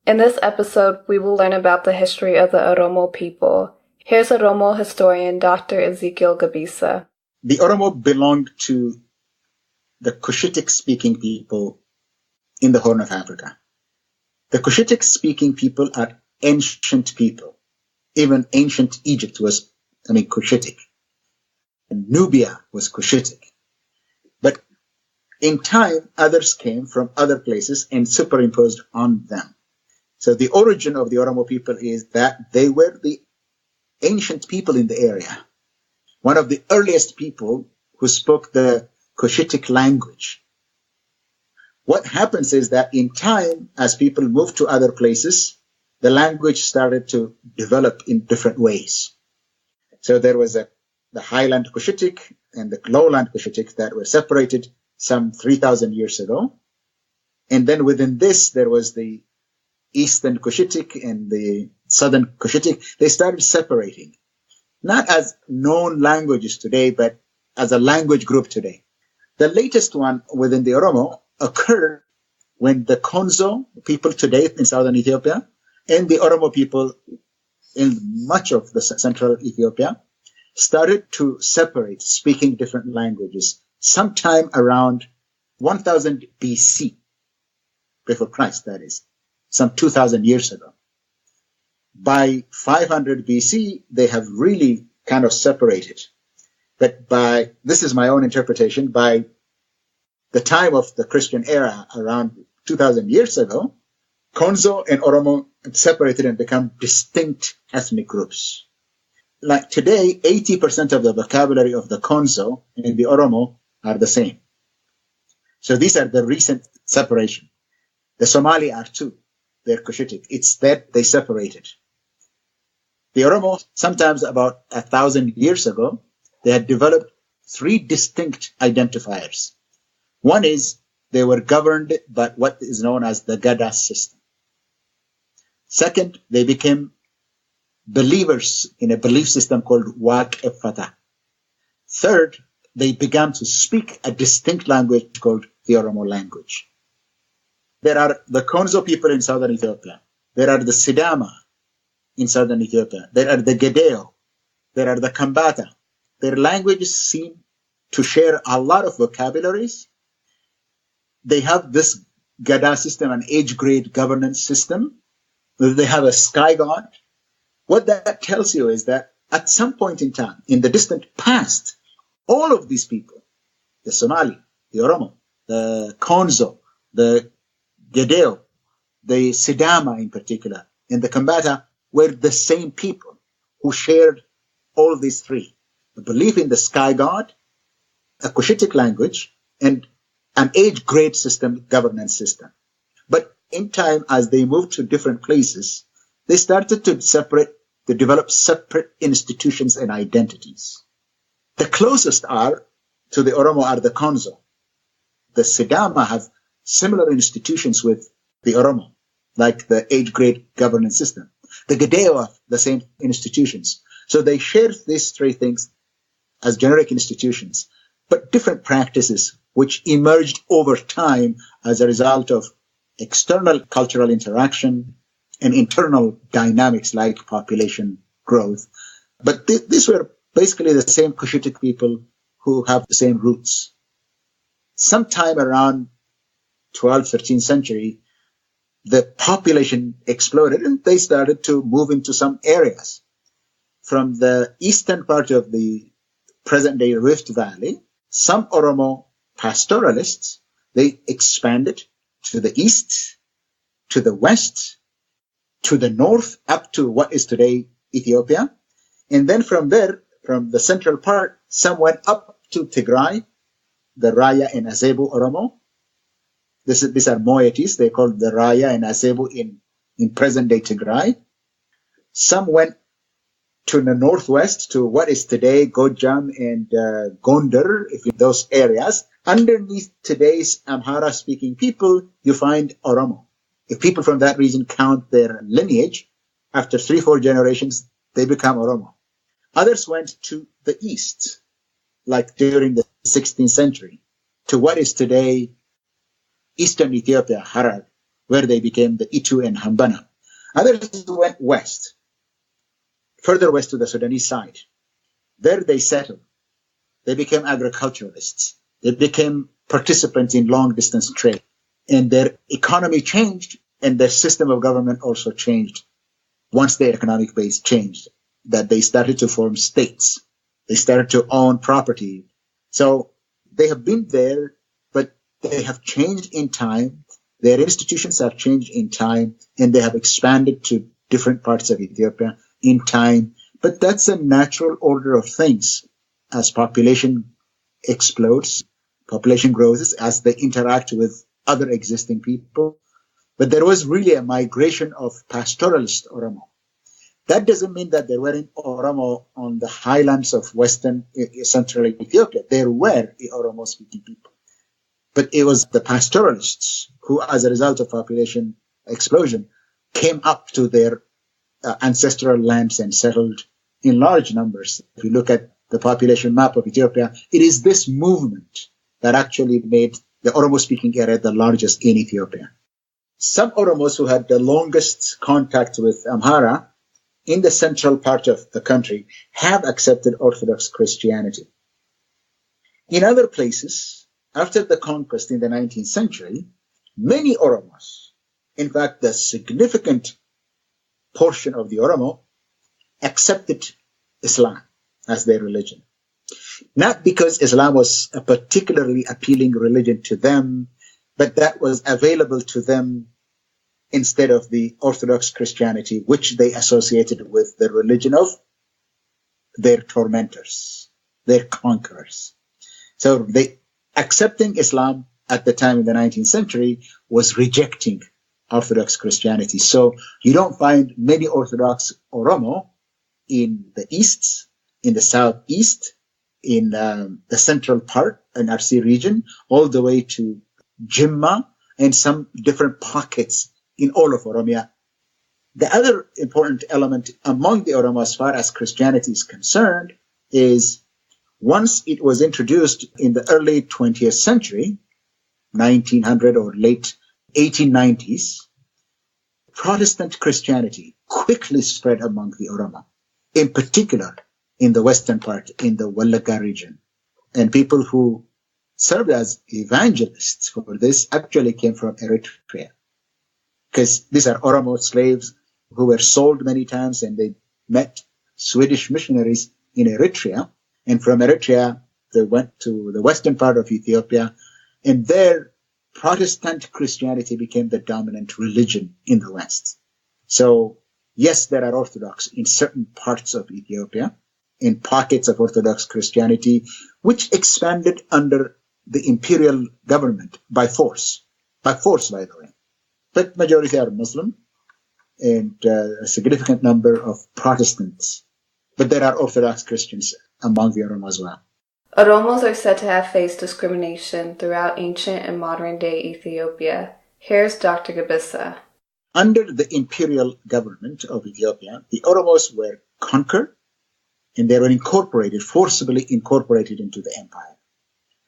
In this episode, we will learn about the history of the Oromo people. Here's Oromo historian Dr. Ezekiel Gebissa. The Oromo belonged to the Cushitic-speaking people in the Horn of Africa. The Cushitic-speaking people are ancient people. Even ancient Egypt was, Cushitic. And Nubia was Cushitic. But in time, others came from other places and superimposed on them. So the origin of the Oromo people is that they were the ancient people in the area. One of the earliest people who spoke the Cushitic language. What happens is that in time, as people moved to other places, the language started to develop in different ways. So there was the highland Cushitic and the lowland Cushitic that were separated some 3,000 years ago. And then within this, there was the eastern Cushitic and the southern Cushitic. They started separating, not as known languages today, but as a language group today. The latest one within the Oromo occurred when the Konzo people today in southern Ethiopia and the Oromo people in much of the central Ethiopia started to separate, speaking different languages, sometime around 1000 BC, before Christ, that is, some 2,000 years ago. By 500 BC, they have really kind of separated. But this is my own interpretation, by the time of the Christian era, around 2,000 years ago, Konzo and Oromo separated and become distinct ethnic groups. Like today, 80% of the vocabulary of the Konzo and the Oromo are the same. So these are the recent separation. The Somali are too. They're Cushitic. It's that they separated. The Oromo, sometimes about 1,000 years ago, they had developed 3 distinct identifiers. One is they were governed by what is known as the Gada system. Second, they became believers in a belief system called Waq Efata. Third, they began to speak a distinct language called the Oromo language. There are the Konzo people in southern Ethiopia. There are the Sidama in southern Ethiopia. There are the Gedeo. There are the Kambata. Their languages seem to share a lot of vocabularies. They have this Gada system, an age-grade governance system. They have a sky god. What that tells you is that at some point in time, in the distant past, all of these people, the Somali, the Oromo, the Konzo, the Gedeo, the Sidama in particular, and the Kambata were the same people who shared all these 3. The belief in the sky god, a Cushitic language, and an age-grade system, governance system. But in time, as they moved to different places, they started to develop separate institutions and identities. The closest to the Oromo are the Konzo. The Sidama have similar institutions with the Oromo, like the age-grade governance system. The Gedeo have the same institutions. So they share these 3 things as generic institutions, but different practices which emerged over time as a result of external cultural interaction and internal dynamics like population growth. But these were basically the same Cushitic people who have the same roots. Sometime around 12th, 13th century, the population exploded and they started to move into some areas. From the eastern part of the present-day Rift Valley, some Oromo pastoralists, they expanded to the east, to the west, to the north, up to what is today Ethiopia. And then from there, from the central part, some went up to Tigray, the Raya and Azebu Oromo. These are moieties. They called the Raya and Azebu in present-day Tigray. Some went to the northwest, to what is today Gojam and Gondar, if in those areas. Underneath today's Amhara-speaking people, you find Oromo. If people from that region count their lineage, after 3-4 generations, they become Oromo. Others went to the east, like during the 16th century, to what is today Eastern Ethiopia, Harar. where they became the Itu and Hambana. Others went west, further west to the Sudanese side. There they settled. They became agriculturalists. They became participants in long-distance trade. And their economy changed, and their system of government also changed. Once their economic base changed, that they started to form states. They started to own property. So they have been there, but they have changed in time. Their institutions have changed in time, and they have expanded to different parts of Ethiopia in time. But that's a natural order of things. As population explodes, population grows, as they interact with other existing people. But there was really a migration of pastoralist Oromo. That doesn't mean that there weren't Oromo on the highlands of western central Ethiopia. There were Oromo-speaking people. But it was the pastoralists who, as a result of population explosion, came up to their ancestral lands and settled in large numbers. If you look at the population map of Ethiopia, it is this movement that actually made the Oromo-speaking area the largest in Ethiopia. Some Oromos who had the longest contact with Amhara in the central part of the country have accepted Orthodox Christianity. In other places, after the conquest in the 19th century, many Oromos, in fact, the significant portion of the Oromo, accepted Islam as their religion. Not because Islam was a particularly appealing religion to them, but that was available to them instead of the Orthodox Christianity, which they associated with the religion of their tormentors, their conquerors. So accepting Islam at the time in the 19th century was rejecting Orthodox Christianity. So you don't find many Orthodox Oromo in the east, in the southeast, in the central part, in RC region, all the way to Jimma, and some different pockets in all of Oromia. The other important element among the Oromo as far as Christianity is concerned is once it was introduced in the early 20th century, 1900 or late 1890s, Protestant Christianity quickly spread among the Oromo, in particular in the western part, in the Wallaga region. And people who served as evangelists for this actually came from Eritrea. Because these are Oromo slaves who were sold many times, and they met Swedish missionaries in Eritrea. And from Eritrea, they went to the western part of Ethiopia, and there Protestant Christianity became the dominant religion in the West. So, yes, there are Orthodox in certain parts of Ethiopia, in pockets of Orthodox Christianity, which expanded under the imperial government by force, by the way. But majority are Muslim, and a significant number of Protestants. But there are Orthodox Christians among the Oromo as well. Oromos are said to have faced discrimination throughout ancient and modern-day Ethiopia. Here's Dr. Gebissa. Under the imperial government of Ethiopia, the Oromos were conquered, and they were forcibly incorporated into the empire.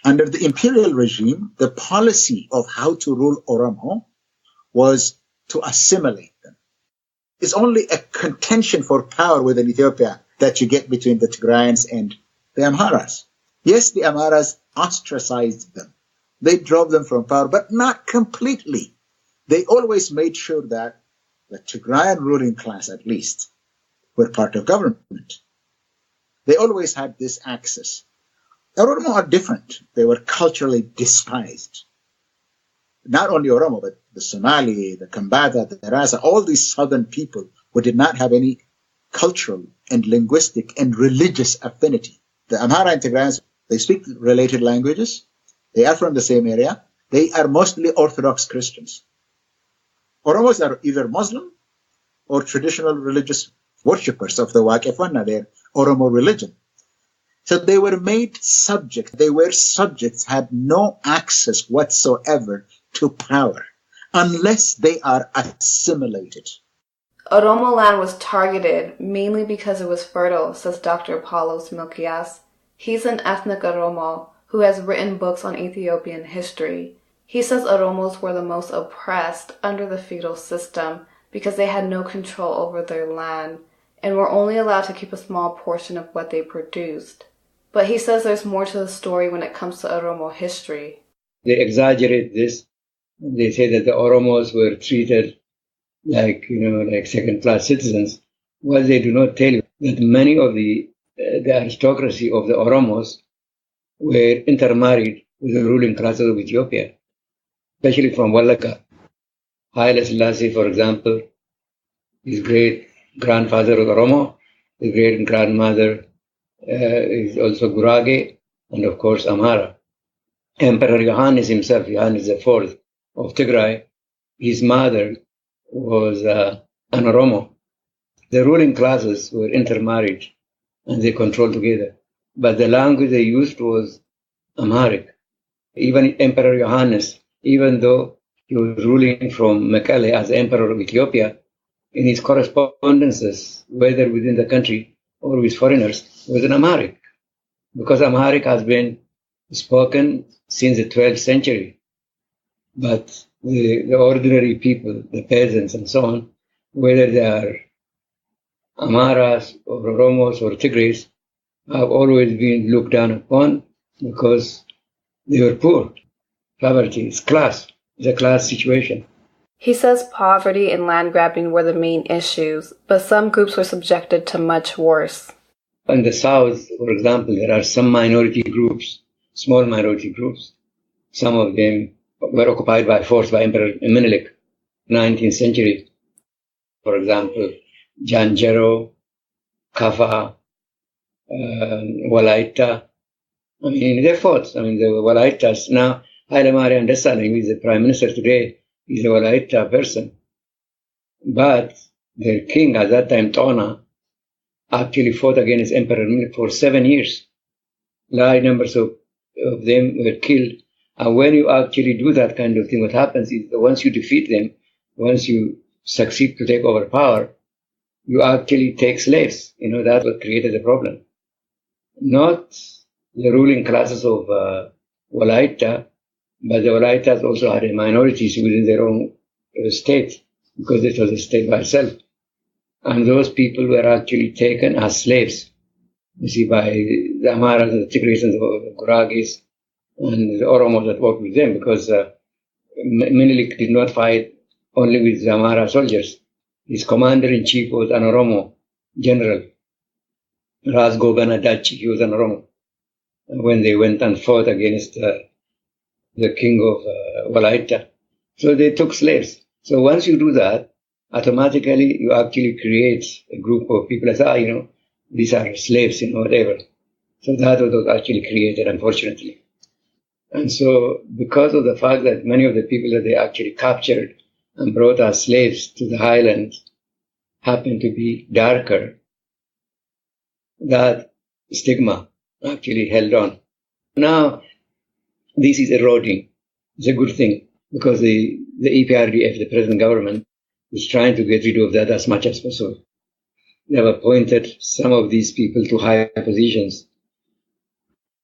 Under the imperial regime, the policy of how to rule Oromo was to assimilate them. It's only a contention for power within Ethiopia that you get between the Tigrayans and the Amharas. Yes, the Amharas ostracized them. They drove them from power, but not completely. They always made sure that the Tigrayan ruling class, at least, were part of government. They always had this access. The Oromo are different. They were culturally despised. Not only Oromo, but the Somali, the Kambata, the Rasa, all these southern people who did not have any cultural and linguistic and religious affinity. The Amhara and Tigrayans, they speak related languages. They are from the same area. They are mostly Orthodox Christians. Oromos are either Muslim or traditional religious worshippers of the Waqifana, their Oromo religion. So they were made subject. They were subjects, had no access whatsoever to power unless they are assimilated. Oromo land was targeted mainly because it was fertile, says Dr. Paulos Milkias. He's an ethnic Oromo who has written books on Ethiopian history. He says Oromos were the most oppressed under the feudal system because they had no control over their land and were only allowed to keep a small portion of what they produced. But he says there's more to the story when it comes to Oromo history. They exaggerate this. They say that the Oromos were treated like second-class citizens. Well, they do not tell you that many of the aristocracy of the Oromos were intermarried with the ruling classes of Ethiopia, especially from Wallaka. Haile Selassie, for example, his great-grandfather was Oromo, his great-grandmother is also Gurage, and of course Amhara. Emperor Yohannes himself, Yohannes IV of Tigray, his mother was an Oromo. The ruling classes were intermarried and they controlled together. But the language they used was Amharic. Even Emperor Yohannes, even though he was ruling from Mekelle as Emperor of Ethiopia, in his correspondences, whether within the country or with foreigners, was in Amharic. Because Amharic has been spoken since the 12th century. But the ordinary people, the peasants and so on, whether they are Amharas or Oromos or Tigris, have always been looked down upon because they were poor. Poverty is class. It's a class situation. He says poverty and land grabbing were the main issues, but some groups were subjected to much worse. In the south, for example, there are some minority groups, small minority groups. Some of them were occupied by force by Emperor Menelik, 19th century. For example, Janjero, Kafa, Walaita. I mean, they fought. I mean, the Walaitas. Now, Haile Mariam Desalegn, who is the prime minister today, is a Walaita person. But their king at that time, Tona, actually fought against Emperor Menelik for 7 years. Large numbers of them were killed. And when you actually do that kind of thing, what happens is that once you defeat them, once you succeed to take over power, you actually take slaves. That's what created the problem. Not the ruling classes of Walaita, but the Walaitas also had minorities within their own state, because it was a state by itself. And those people were actually taken as slaves, you see, by the Amharas, the Tigris, and the Guragis, and the Oromos that worked with them, because Menelik did not fight only with the Amhara soldiers. His commander-in-chief was an Oromo general, Ras Gogan Adachi. He was an Oromo. When they went and fought against the king of Walaita. So they took slaves. So once you do that, automatically you actually create a group of people that say, these are slaves, whatever. So that was actually created, unfortunately. And so because of the fact that many of the people that they actually captured and brought as slaves to the highlands happened to be darker, that stigma actually held on. Now, this is eroding. It's a good thing because the EPRDF, the present government, is trying to get rid of that as much as possible. They have appointed some of these people to higher positions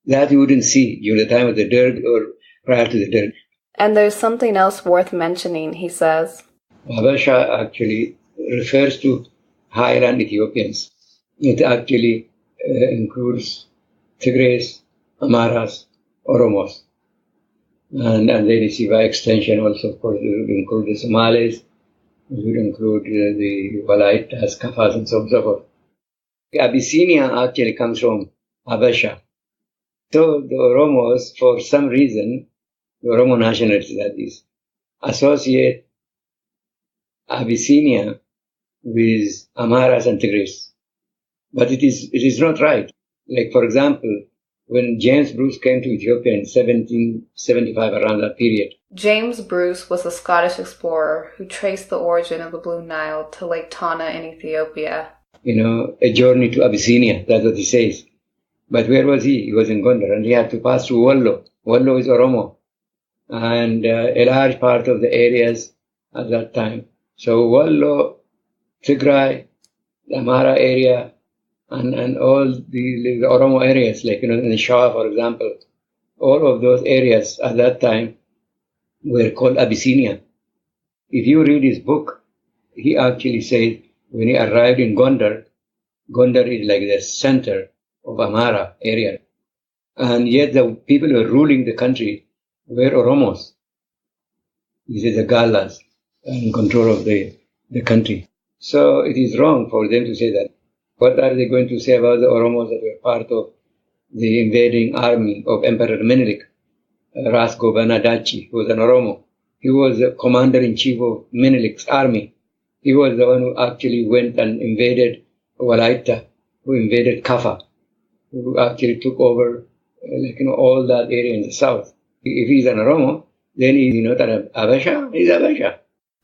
that you wouldn't see during the time of the Derg or prior to the Derg. And there's something else worth mentioning, he says. Habesha actually refers to highland Ethiopians. It actually includes Tigris, Amharas, Oromos. And then you see by extension also, of course, it would include the Somalis, it would include the Walaitas, Kafas, and so on and so forth. Abyssinia actually comes from Habesha. So the Oromos, for some reason, the Oromo nationalists, that is, associate Abyssinia with Amharas and Tigris. But it is not right. Like, for example, when James Bruce came to Ethiopia in 1775, around that period. James Bruce was a Scottish explorer who traced the origin of the Blue Nile to Lake Tana in Ethiopia. A journey to Abyssinia, that's what he says. But where was he? He was in Gondar, and he had to pass through Wallo. Wallo is Oromo. And a large part of the areas at that time. So Wallo, Tigray, the Amhara area, and all the Oromo areas, like in the Shah, for example, all of those areas at that time were called Abyssinia. If you read his book, he actually said when he arrived in Gondar, Gondar is like the center of Amhara area. And yet the people who were ruling the country were Oromos. This is the Galas in control of the country. So it is wrong for them to say that. What are they going to say about the Oromos that were part of the invading army of Emperor Menelik? Ras Gobernadachi, who was an Oromo. He was the commander-in-chief of Menelik's army. He was the one who actually went and invaded Walaita, who invaded Kaffa, who actually took over all that area in the south. If he's an Oromo, then he's not an Abasha, he's Abasha.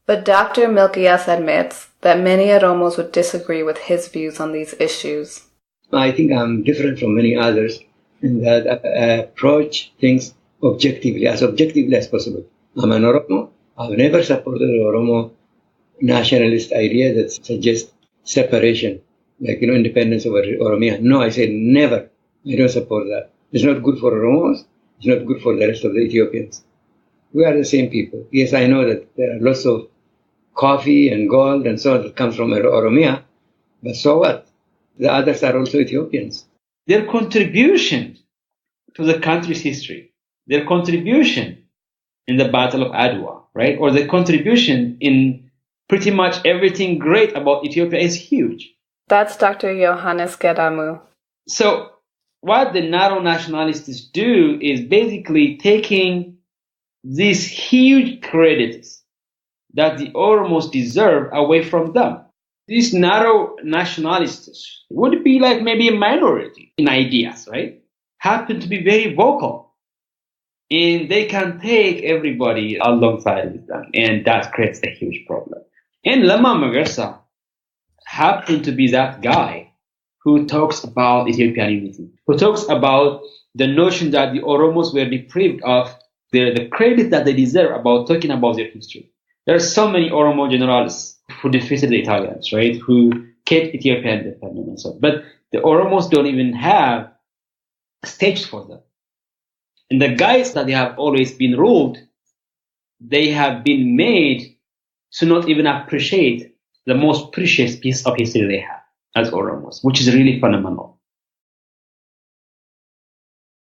But Dr. Milkias admits that many Oromos would disagree with his views on these issues. I think I'm different from many others in that I approach things objectively as possible. I'm an Oromo. I've never supported the Oromo nationalist idea that suggests separation, independence of Oromia. No, I said never. I don't support that. It's not good for Oromos. It's not good for the rest of the Ethiopians. We are the same people. Yes, I know that there are lots of coffee and gold and so on that comes from Oromia, but so what? The others are also Ethiopians. Their contribution to the country's history, their contribution in the Battle of Adwa, right? Or the contribution in pretty much everything great about Ethiopia is huge. That's Dr. Yohannes Gedamu. So what the narrow nationalists do is basically taking these huge credits that the Oromos deserve away from them. These narrow nationalists would be like maybe a minority in ideas, right? Happen to be very vocal. And they can take everybody alongside with them. And that creates a huge problem. And Lama Magarsa happened to be that guy who talks about Ethiopian unity, who talks about the notion that the Oromos were deprived of the credit that they deserve about talking about their history. There are so many Oromo generals who defeated the Italians, right, who kept Ethiopia independent and so on. But the Oromos don't even have a stage for them. And the guys that they have always been ruled, they have been made to not even appreciate the most precious piece of history they have as Oromos, which is really phenomenal.